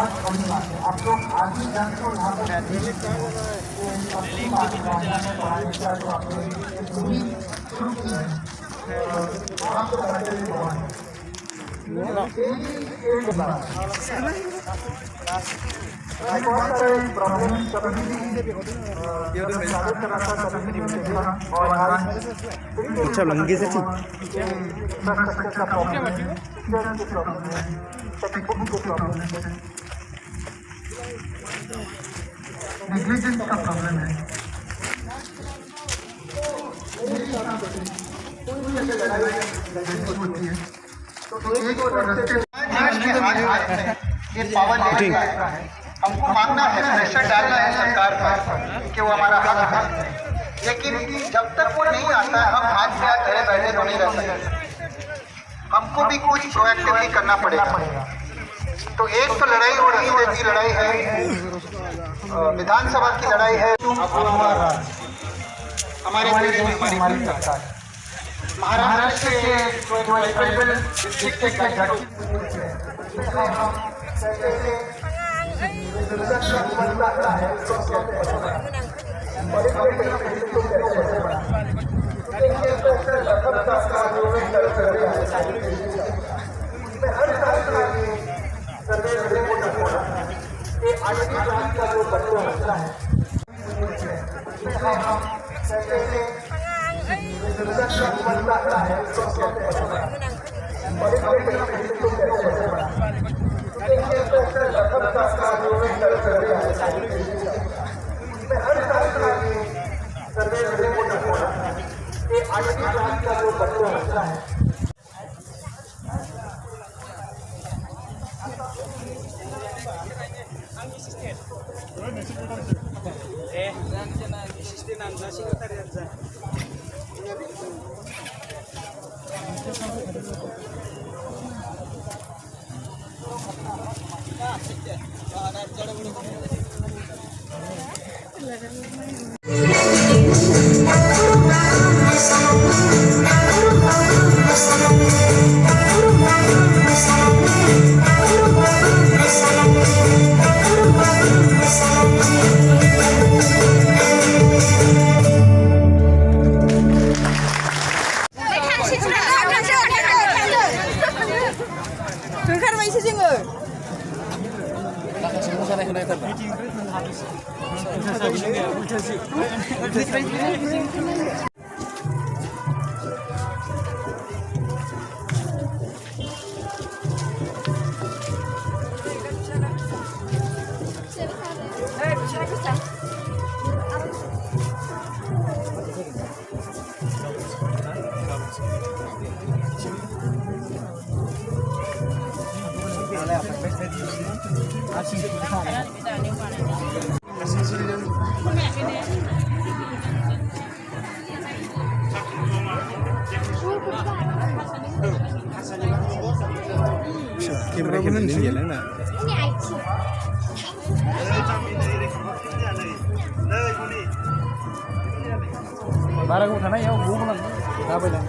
बहुत बड़ी बात है। आप लोग आगे जानते हो यहाँ पर जो आपने दूरी शुरू की है वहाँ पर बैठे हुए बहुत सारे प्रॉब्लम कभी अच्छा लंगी से नेग्लिजेंस का प्रॉब्लम है। होती है तो एक ये पावर लेने का है, हमको मांगना है, प्रेशर डालना है सरकार पर कि वो हमारा हक है। लेकिन जब तक वो नहीं आता है हम हाथ में हाथ धरे बैठे तो नहीं रह सकते, हमको भी कुछ प्रोएक्टिवली करना पड़ेगा। तो एक तो लड़ाई हो रही है, की लड़ाई है विधानसभा की लड़ाई है, हमारे देश में हमारी सरकार महाराष्ट्र के ट्राइबल डिस्ट्रिक्ट के बारह को उठाना या वो बोला ना बोला